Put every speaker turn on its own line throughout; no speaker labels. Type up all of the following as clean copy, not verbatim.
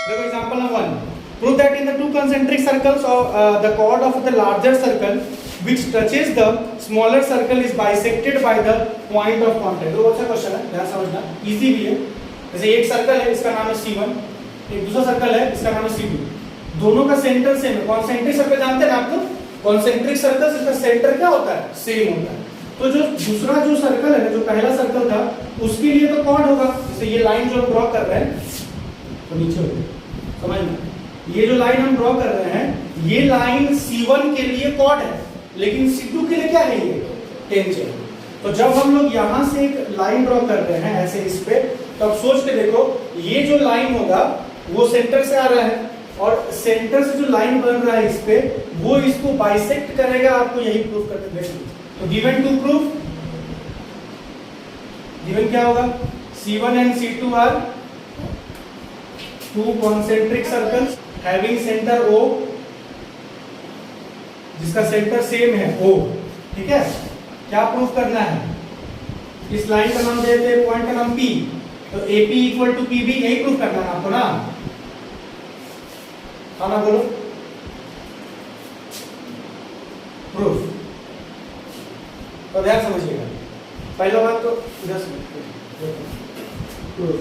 देखो example number 1, prove that in the two concentric circles of the chord of the larger circle which touches the smaller circle is bisected by the point of contact। तो अच्छा question है, ध्यान समझना, easy भी है। जैसे एक सर्कल है, इसका नाम है C1, एक दूसरा सर्कल है, इसका नाम है C2, दोनों का सेंटर सेम है। कॉन्सेंट्रिक सर्कल जानते हैं ना आप लोग, कॉन्सेंट्रिक सर्कल इसका सेंटर क्या होता है, सेम होता है। तो जो दूसरा जो सर्कल है, जो पहला सर्कल था, उसके लिए तो कॉर्ड होगा। जैसे ये लाइन जो हम ड्रॉ कर रहे हैं, तो नीचे हो गया, समझना, ये जो लाइन हम ड्रॉ कर रहे हैं, ये लाइन C1 के लिए कॉर्ड है, लेकिन C2 के लिए क्या है, ये टेंजेंट। तो जब हम लोग यहां से एक लाइन ड्रॉ कर रहे हैं ऐसे इस पे, तो अब सोच के देखो, ये जो लाइन होगा वो सेंटर से आ रहा है, और सेंटर से जो लाइन बन रहा है इस पे, वो इसको बाइसेक्ट करेगा। आपको यही प्रूफ करके देखो। तो गिवन टू प्रूफ, गिवन क्या होगा, C1 and C2 are two concentric circles having center O, जिसका सेंटर सेम है O, ठीक है। क्या प्रूफ करना है, इस लाइन का नाम देते हैं, पॉइंट का नाम P, तो AP इक्वल टू PB, यही प्रूफ करना है आपको ना, खाना बोलो प्रूफ। तो ध्यान समझिएगा, पहला बात तो इधर से प्रूफ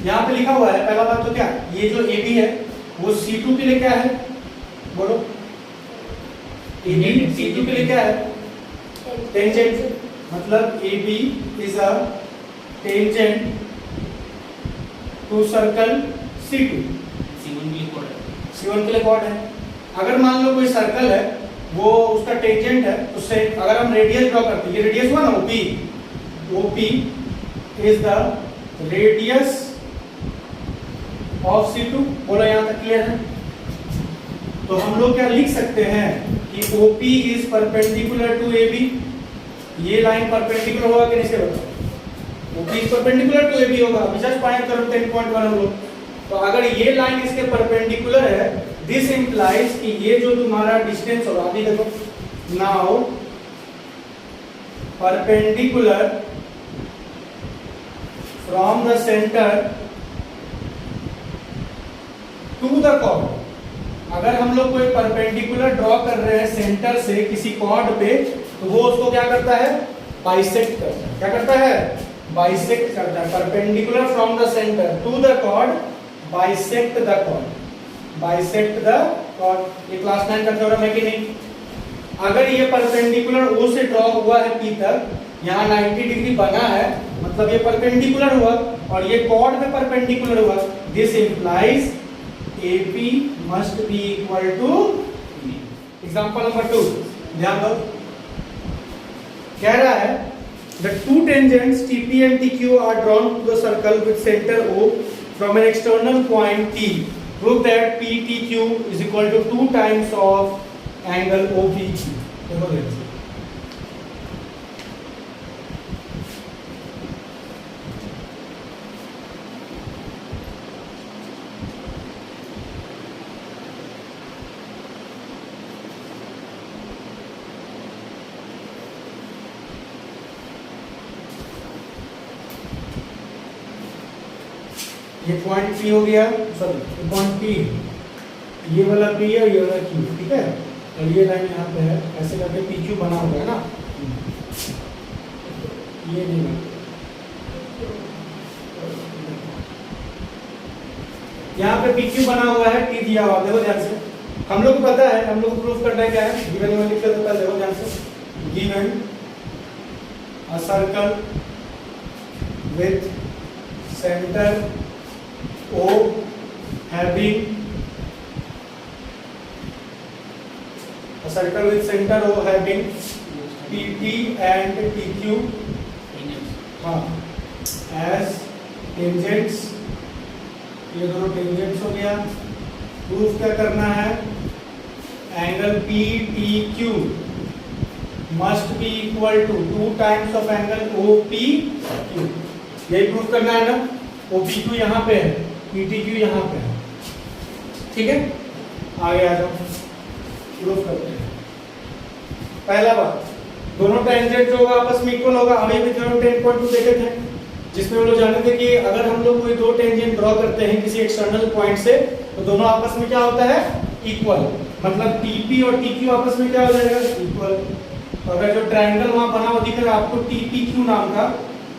यहाँ पे लिखा हुआ है। पहला बात तो क्या, ये जो AB है वो C2 के लिए क्या है, बोलो, AB C2 के लिए क्या है, टेंजेंट। मतलब AB is a tangent to circle C2, C1 के लिए कॉर्ड है। अगर मान लो कोई सर्कल है, वो उसका टेंजेंट है, उससे अगर हम रेडियस ड्रॉ करते हैं, ये रेडियस हुआ ना OP is the radius of C2, बोलो यहाँ तक क्लियर है। तो हम लोग क्या लिख सकते हैं कि OP is perpendicular to AB, ये लाइन परपेंडिकुलर होगा कि नहीं, से बताओ, OP is perpendicular to AB होगा। अभी जस्ट पाए करो 10.1 हम लोग। तो अगर ये लाइन इसके परपेंडिकुलर है, दिस इंप्लाइज कि ये जो तुम्हारा डिस्टेंस होगा, अभी देखो, now perpendicular from the centre to the chord. अगर हम लोग कोई परपेंडिकुलर ड्रॉ कर रहे हैं सेंटर से किसी कॉर्ड पे, तो वो उसको क्या करता है, बाइसेक्ट करता है। क्या करता है, बाइसेक्ट करता है। Perpendicular from the centre to the chord, bisect the chord, bisect the chord. ये क्लास 9 का थ्योरम है कि नहीं। अगर ये परपेंडिकुलर O से ड्रॉ हुआ है P तक, यहाँ 90 डिग्री बना है, मतलब ये परपेंडिकुलर हुआ, और ये कॉर्ड में परपेंडिकुलर हुआ। This implies AP must be equal to B। Example number 2 ध्यान दो, कह रहा है the two tangents TP and TQ are drawn to the circle with center O from an external point T। Prove that PTQ is equal to 2 times of angle OPQ। देखो देखो, ये point P हो गया, sorry point P, ये वाला P है, ये वाला Q, ठीक है। और ये लाइन यहाँ पे है, ऐसे करके PQ बना हुआ है ना, ये नहीं बना, यहाँ पे PQ बना हुआ है, T दिया हुआ, देखो ध्यान से। हम लोग को पता है, हम लोग को प्रूफ करना है क्या है, गिवन में लिख देता है, देखो ध्यान से। Given a circle with centre O having a circle with center O having PT and TQ as tangents, ये दोनों tangents हो गया। प्रूफ क्या करना है, angle PTQ must be equal to 2 times of angle OPQ। यही प्रूफ करना है ना। OPQ यहाँ पे है, PTQ यहाँ पे है, ठीक है। आगे आ जाओ, प्रूफ करते हैं। पहला बात, दोनों टेंजेंट जो होगा आपस में इक्वल होगा। अभी भी थ्योरम 10.2 देखे थे, जिसमें हम लोग जानते थे कि अगर हम लोग कोई दो टेंजेंट ड्रॉ करते हैं किसी एक्सटर्नल पॉइंट से तो दोनों आपस में क्या होता है, इक्वल। मतलब TP और TQ आपस में क्या हो जाएगा, इक्वल। तो अगर जो ट्रायंगल वहां बना हुआ दिख रहा है आपको TPQ नाम का,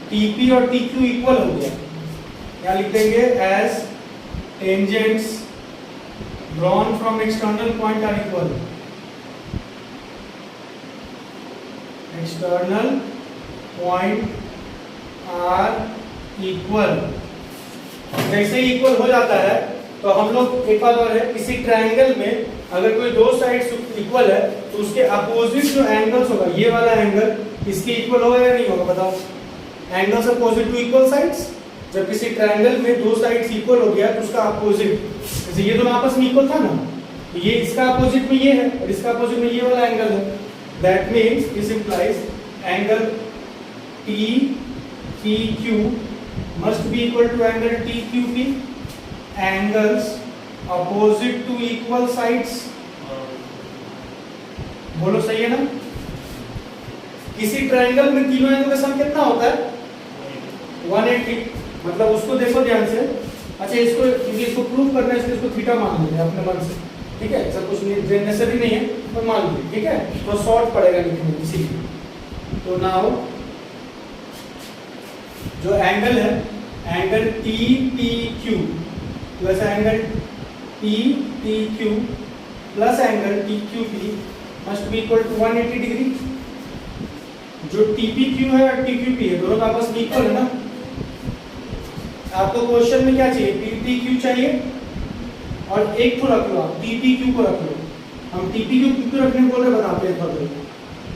TP और TQ इक्वल हो गया, क्या लिख देंगे, as tangents drawn from external point are equal. External point are equal. जैसे ही इक्वल हो जाता है तो हम लोग, एक बात और है, किसी ट्रायंगल में अगर कोई दो साइड्स इक्वल है तो उसके अपोजिट जो एंगल्स होगा, ये वाला एंगल इसके इक्वल होगा या नहीं होगा, बताओ। Angles opposite to equal sides. जब किसी ट्रायंगल में दो साइड्स इक्वल हो गया तो उसका अपोजिट, जैसे ये दोनों आपस में इक्वल था ना, तो ये इसका अपोजिट में ये है और इसका अपोजिट में ये वाला एंगल है। That means this implies angle TPQ must be equal to angle TQP. Angles opposite to equal sides. बोलो सही है ना। किसी ट्रायंगल में तीनों एंगल का सम कितना होता है, 180। मतलब उसको देखो ध्यान से। अच्छा, इसको क्योंकि इसको प्रूव करना है इसको थीटा मान लेंगे अपने मन से, ठीक है। सब कुछ नेसेसरी नहीं है तो मान लीजिए, ठीक है। तो शॉर्ट पड़ेगा लिखने में इसीलिए। तो नाउ जो एंगल है, angle TPQ plus angle TPQ plus angle TQP must be equal to 180 degree. जो TPQ है और TQP है दोनों आपस में इक्वल है ना। आपको क्वेश्चन में क्या चाहिए, TPQ चाहिए और एक को रख लो, आप TPQ को रख लो। हम TPQ क्यों रखने बोल रहे बताते हैं थोड़ा।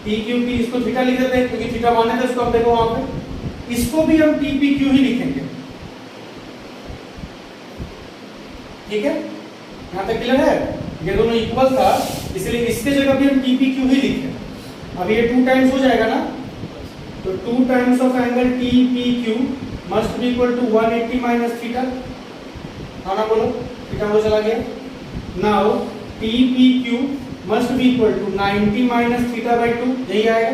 TQP इसको थीटा लिख देते हैं क्योंकि थीटा माने थे, इसको आप देखो वहां पे, इसको भी हम TPQ ही लिखेंगे, ठीक है। यहां तक क्लियर है। ये दोनों इक्वल था इसलिए इसके जगह भी हम TPQ ही लिखें। अब ये 2 टाइम्स हो जाएगा ना, तो 2 times of angle TPQ must be equal to 180 minus theta. आना बोलो, थीटा वो चला गया। Now TPQ must be equal to 90 minus theta by 2, यही आएगा।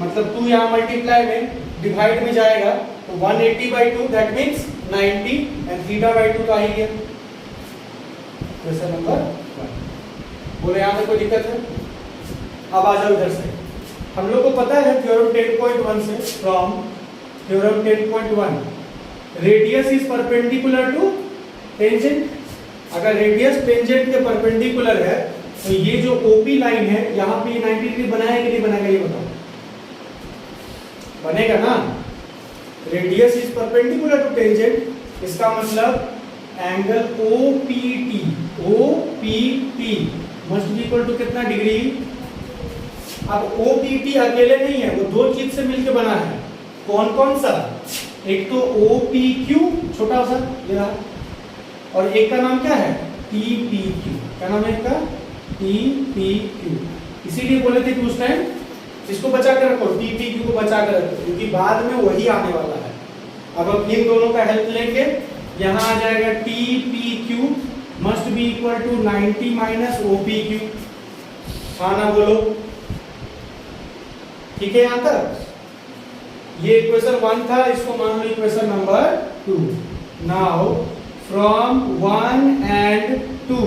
मतलब 2 यहाँ मल्टीप्लाई में डिवाइड में जाएगा तो 180 by 2 that means 90 and theta by 2 तो आ ही गया। Question number 1। बोले यहाँ पे कोई दिक्कत है। अब आ जाओ इधर से। हम लोग को पता है थ्योरम 10.1 से, from theorem 10.1 radius is perpendicular to tangent. अगर रेडियस टेंजेंट के परपेंडिकुलर है तो ये जो OP लाइन है यहाँ पे 90 डिग्री बनाएगा कि नहीं बनाएगा, ये बताओ। बनेगा ना। Radius is perpendicular to tangent, इसका मतलब angle OPT must be equal to कितना डिग्री। अब OPT अकेले नहीं है, वो दो चीज से मिलकर बना है। कौन कौन सा, एक तो OPQ छोटा सा ये रहा, और एक का नाम क्या है TPQ। क्या नाम है इसका, TPQ। इसीलिए बोले थे कि उस टाइम इसको बचा कर रखो, TPQ को बचा कर रखो क्योंकि बाद में वही आने वाला है। अब हम इन दोनों का हेल्प लेंगे, यहाँ आ जाएगा TPQ must be equal to 90 minus OPQ। खाना बोलो, ठीक है। यहाँ तक ये इक्वेशन 1 था, इसको मान लो equation number 2। Now from 1 and 2,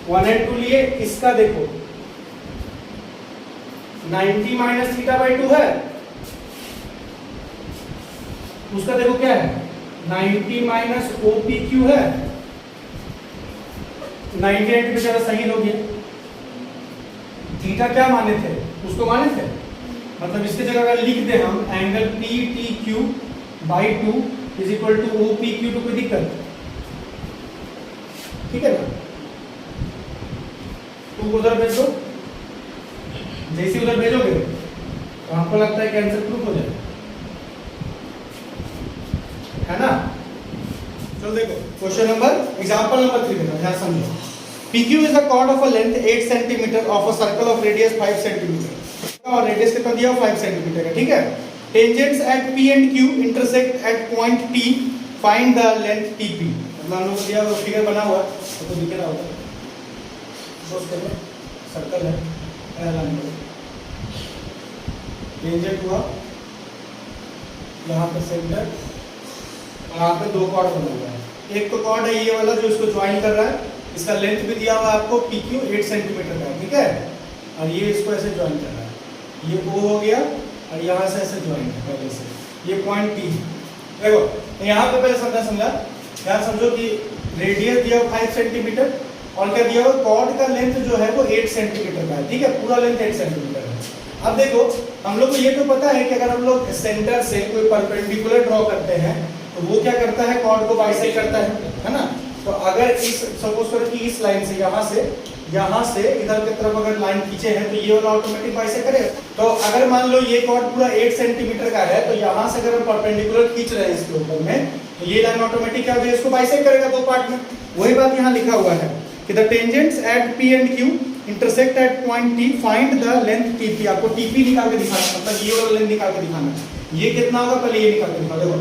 1 and 2 लिए, इसका देखो 90 माइनस थीटा बाई 2 है, उसका देखो क्या है 90 माइनस OPQ है। 90 एंड बेचारा सही हो गया। थीटा क्या माने थे, उसको माने थे। मतलब इसके जगह अगर लिख दे हम angle PTQ by 2 is equal to OPQ, तो कोई दिक्कत, ठीक है ना। 2 को उधर भेज दो, जैसे उधर भेजोगे तो हमको लगता है कि आंसर प्रूफ हो जाएगा, है ना। चलो देखो क्वेश्चन नंबर, एग्जांपल नंबर 3 देखो, ध्यान समझो। PQ is the chord of a length 8 cm of a circle of radius 5 cm और रेडियस कितना दिया 5 cm है, ठीक है। Tangents at P and Q intersect at point T, find the length TP। मतलब हम लोग को दिया फिगर बना हुआ तो दिख रहा होगा, सर्कल है, टेंजेंट हुआ यहाँ पे सेंटर, यहाँ पे दो कॉर्ड बना हुआ है। एक तो कॉर्ड है ये वाला जो इसको ज्वाइन कर रहा है, इसका लेंथ भी दिया हुआ है आपको PQ 8 सेंटीमीटर का, ठीक है। और ये इसको ऐसे ज्वाइन कर रहा है, ये O हो गया और यहाँ से ऐसे ज्वाइन है पहले से, ये पॉइंट T। देखो यहाँ पे पहले समझा, यहाँ समझो कि रेडियस दिया हुआ 5 सेंटीमीटर और क्या दिया हुआ, कॉर्ड का लेंथ जो है वो 8 सेंटीमीटर का है, ठीक है, पूरा लेंथ 8 सेंटीमीटर है। अब देखो हम लोग को ये तो पता है कि अगर हम लोग सेंटर से कोई परपेंडिकुलर ड्रॉ करते हैं तो वो क्या करता है, कॉर्ड को बाइसेक्ट करता है ना। तो अगर इस सपोज करो कि इस लाइन से यहाँ से इधर की तरफ अगर लाइन खींचे हैं तो ये वाला ऑटोमेटिक बाइसेक्ट करेगा। तो अगर मान लो ये कॉर्ड पूरा 8 सेंटीमीटर का है तो यहाँ से अगर हम परपेंडिकुलर खींच रहे हैं इसके ऊपर में तो ये लाइन ऑटोमेटिक क्या होगा, इसको बाइसेक्ट करेगा दो पार्ट में। वही बात यहाँ लिखा हुआ है कि the tangents at P and Q intersect at point T, find the length TP। आपको TP निकाल के दिखाना, मतलब ये वाला लेंथ निकाल के दिखाना, ये कितना होगा पहले ये निकाल के दिखा। देखो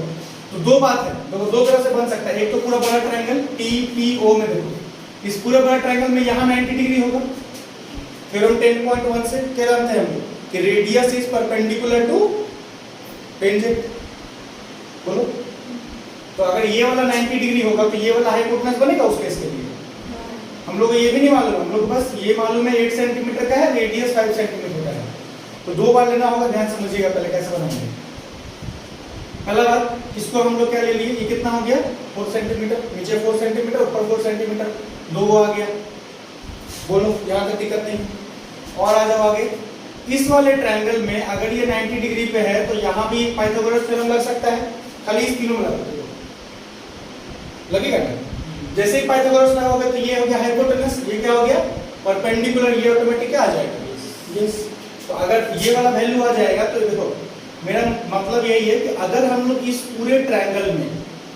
तो दो बात है, देखो दो तरह से बन सकता है। एक तो पूरा बड़ा ट्रायंगल TPO में, देखो इस पूरे बड़ा ट्रायंगल में यहाँ 90 डिग्री होगा, फिर हम 10.1 से क्या जानते हैं हम कि radius is perpendicular to tangent. बोलो तो अगर ये वाला 90 डिग्री होगा तो ये वाला हाइपोटेनस बनेगा उस केस के लिए। हम लोग को ये भी नहीं मालूम, हम लोग को बस ये मालूम है 8 सेंटीमीटर का है, रेडियस 5 सेंटीमीटर का है। तो दो बार लेना होगा, ध्यान समझिएगा पहले कैसे बनाएंगे। पहला बात, इसको हम लोग क्या ले लिए, ये कितना हो गया 4 सेंटीमीटर, नीचे 4 सेंटीमीटर ऊपर 4 सेंटीमीटर, दो आ गया। बोलो यहाँ तक दिक्कत नहीं। और आ जाओ आगे, इस वाले ट्रायंगल में अगर ये 90 डिग्री पे है तो यहाँ भी पाइथागोरस थ्योरम लग सकता है, खाली इस तीनों में लगेगा ना। जैसे ही पाइथागोरस लगाओगे तो ये हो गया हाइपोटेनस, ये क्या हो गया परपेंडिकुलर, ये ऑटोमेटिक क्या आ जाएगा यस। तो अगर ये वाला वैल्यू आ जाएगा तो देखो मेरा मतलब यही है कि अगर हम लोग इस पूरे ट्रायंगल में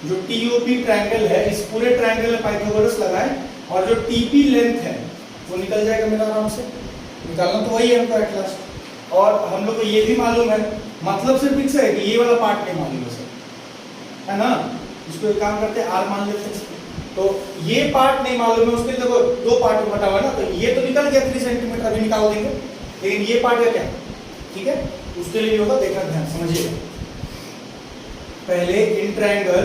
जो TOP ट्रायंगल है, इस पूरे ट्रायंगल में पाइथागोरस लगाएं और जो TP लेंथ है वो निकल जाएगा मेरा आराम से। निकालना तो वही है हमको एट लास्ट। और हम लोग को ये भी मालूम है, मतलब सिर्फ फिक्स है कि ये वाला पार्ट नहीं मालूम है ना। इसको एक काम करते हैं R मान लेते हैं, तो ये पार्ट नहीं मालूम है उसके लिए देखो दो पार्ट में बटा हुआ ना, तो ये तो निकल गया 3 सेंटीमीटर अभी निकाल देंगे, लेकिन ये पार्ट का क्या, ठीक है उसके लिए होगा, देखना ध्यान समझिएगा। पहले इन ट्रायंगल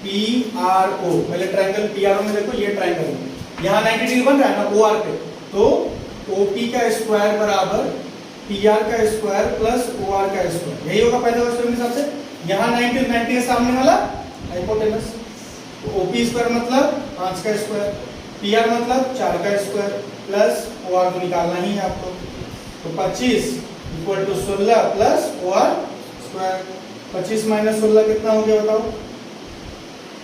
PRO, पहले ट्रायंगल PRO में देखो ये ट्रायंगल यहाँ 90 डिग्री बन रहा है ना OR पे, तो OP का स्क्वायर बराबर PR का स्क्वायर प्लस OR का स्क्वायर, यही होगा पाइथागोरस थ्योरम के हिसाब से। यहाँ 90 है सामने वाला हाइपोटेनस, तो OP स्क्वायर मतलब 5 का स्क्वायर, PR मतलब 4 का स्क्वायर प्लस OR को निकालना ही है आपको। तो 25 equal to 16 plus OR square. 25 minus 16 कितना हो गया बताओ,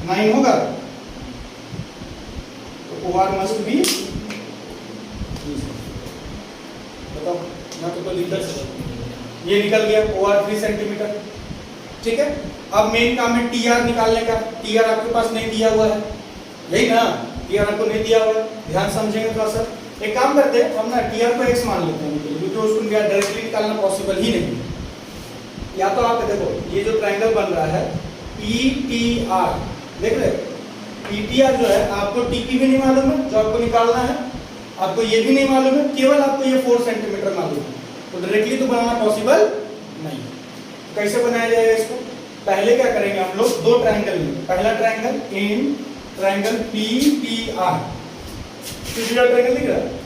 9 होगा। तो OR मस्ट बी, बताओ ना तो कोई दिक्कत है, ये निकल गया OR 3 सेंटीमीटर, ठीक है। अब मेन काम है TR निकालने का। TR आपके पास नहीं दिया हुआ है, यही ना, TR आपको नहीं दिया हुआ है, ध्यान समझेंगे थोड़ा सा। एक काम करते हैं हम ना TR को x मान लेते हैं क्योंकि उसको डायरेक्टली निकालना पॉसिबल ही नहीं है। या तो आप देखो ये जो ट्रायंगल बन रहा है PTR, देख रहे PTR जो है, आपको TP भी नहीं मालूम है जो आपको निकालना है, आपको ये भी नहीं मालूम है, केवल आपको ये 4 सेंटीमीटर मालूम है, तो डायरेक्टली तो बनाना पॉसिबल नहीं। कैसे बनाया जाएगा इसको, पहले क्या करेंगे हम लोग, दो ट्रायंगल लेंगे। पहला triangle in triangle PTR, triangle दिख रहा है,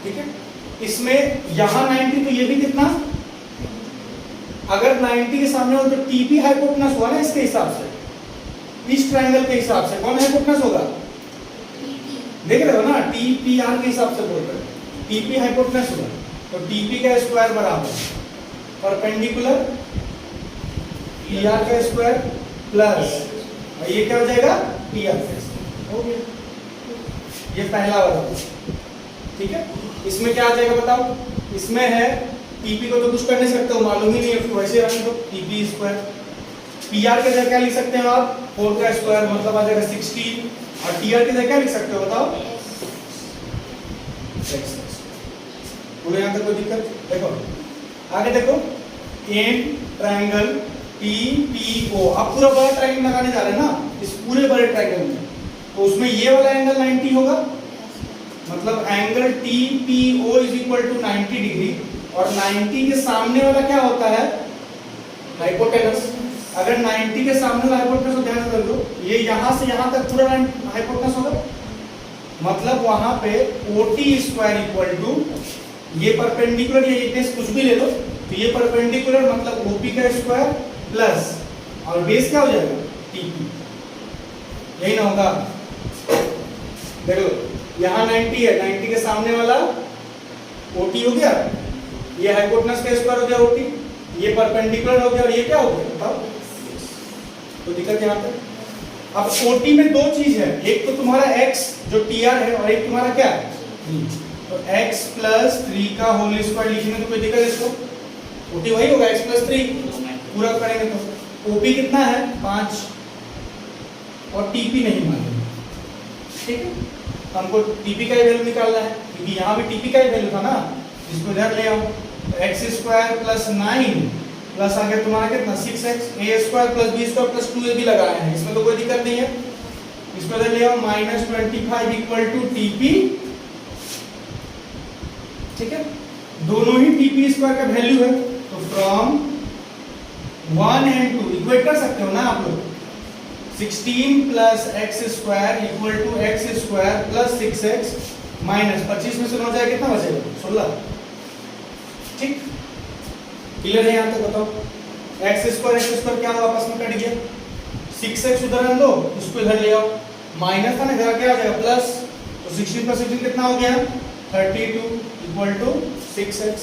ठीक है। इसमें यहाँ 90 तो ये भी कितना, अगर 90 के सामने हो तो TP हाइपोटेनस हुआ ना इसके हिसाब से, इस ट्रायंगल के हिसाब से कौन हाइपोटेनस होगा, देख रहे हो ना, TPR के हिसाब से बोल रहे हैं, TP हाइपोटेनस होगा। तो TP का स्क्वायर बराबर परपेंडिकुलर PR का स्क्वायर प्लस ये क्या हो जाएगा PR का स्क्वायर, हो गया ये पहला वाला, ठीक है। इसमें क्या आ जाएगा बताओ, इसमें है TP को तो कुछ कर नहीं सकते हो, मालूम ही नहीं है, वैसे रखने दो TP स्क्वायर। PR के जगह क्या लिख सकते हो आप, 4 का स्क्वायर मतलब आ जाएगा 16, और TR की जगह क्या लिख सकते हो बताओ, पूरे यहाँ तक कोई दिक्कत। देखो आगे देखो, इन ट्रायंगल PPO, अब पूरा बड़ा ट्रायंगल लगाने जा रहे हैं ना इस पूरे बड़े ट्रायंगल में, तो उसमें ये वाला एंगल 90 होगा, मतलब angle TPO is equal to 90 degree और 90 के सामने वाला क्या होता है, हाइपोटेनस। अगर 90 के सामने वाला हाइपोटेनस को ध्यान से रख दो, ये यहां से यहां तक पूरा हाइपोटेनस होगा, मतलब वहां पे OT स्क्वायर इक्वल टू ये परपेंडिकुलर, ये बेस कुछ भी ले लो, तो ये परपेंडिकुलर मतलब OP का स्क्वायर प्लस और बेस क्या हो जाएगा TP, यही ना होगा। देखो यहाँ 90 है, 90 के सामने वाला OT हो गया, ये हाइपोटेनस का स्क्वायर हो गया OT, ये परपेंडिकुलर हो गया और ये क्या हो गया बताओ, तो दिक्कत यहाँ पे। अब OT में दो चीज है, एक तो तुम्हारा x जो TR है और एक तुम्हारा क्या है, तो x प्लस 3 का होल स्क्वायर लिखने में तो कोई दिक्कत है इसको, OT वही होगा x प्लस 3, पूरा करेंगे तो OP कितना है 5 और TP नहीं मालूम, ठीक है, हमको TP का ही वैल्यू निकालना है क्योंकि यहाँ भी TP का ही वैल्यू था ना, इसको इधर ले आओ, x स्क्वायर प्लस 9 प्लस आ गया तुम्हारा कितना 6x, a square plus b square plus 2a भी लगाया है, इसमें तो कोई दिक्कत नहीं है, इसको इधर ले आओ -25 इक्वल टू TP, ठीक है, दोनों ही TP स्क्वायर का वैल्यू है, तो फ्रॉम 1 and 2 इक्वेट कर सकते हो ना आप लोग, 16 plus x square equal to x square plus 6x minus 25 में से 9 जाए कितना बचेगा 16, ठीक, क्लियर है यहाँ तक बताओ। एक्स स्क्वायर क्या हुआ आपस में कट गया, 6x उधर रख दो, इसको इधर ले आओ, माइनस था ना इधर क्या हो जाएगा प्लस, तो 16 प्लस 16 कितना हो गया 32 इक्वल टू 6x,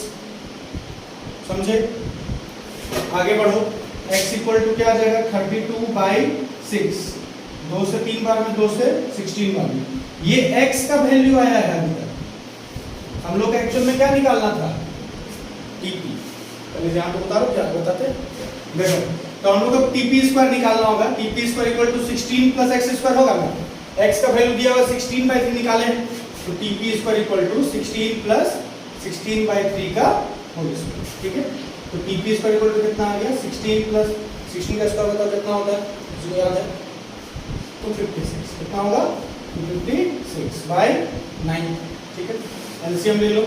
समझे, आगे बढ़ो, x इक्वल टू क्या आ जाएगा 32/6, 2 से 3 बार में 2 से 16 बार में, ये x का वैल्यू आया है अभी तक, हम लोग एक्चुअल में क्या निकालना था TP, पहले यहाँ तो बता दो क्या बताते, देखो तो हम लोग को TP स्क्वायर निकालना होगा, TP square equal to 16 plus x square होगा ना, x का वैल्यू दिया हुआ 16/3 निकालें, तो TP square equal to 16 plus 16/3 का होल स्क्वायर, ठीक है, तो TP स्क्वायर इक्वल टू कितना आ गया 16 प्लस 16 का स्क्वायर बताओ कितना होता है, इसको याद है 256, कितना होगा 256/9, ठीक है, एलसीएम ले लो,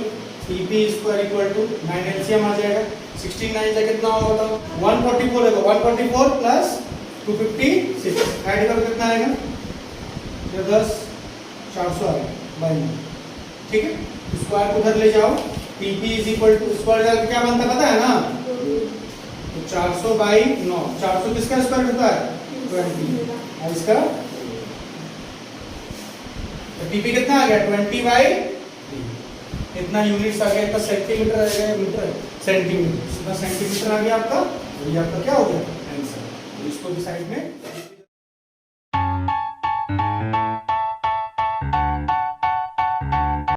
TP square equal to 9 LCM आ जाएगा, 16 9 से कितना होगा बताओ 144 है, 144 प्लस 256 ऐड करो कितना आएगा, ये 10 400 आएगा, ठीक है, स्क्वायर को उधर ले जाओ, TP is equal to square क्या बनता है पता है ना, तो 400/9, 400 किसका स्क्वायर होता है 20, और इसका तो TP कितना आ गया 20/3, इतना यूनिट्स आ गया, इतना सेंटीमीटर आ गया, मीटर सेंटीमीटर, इतना सेंटीमीटर आ गया आपका, तो ये आपका क्या हो गया आंसर, तो इसको भी साइड में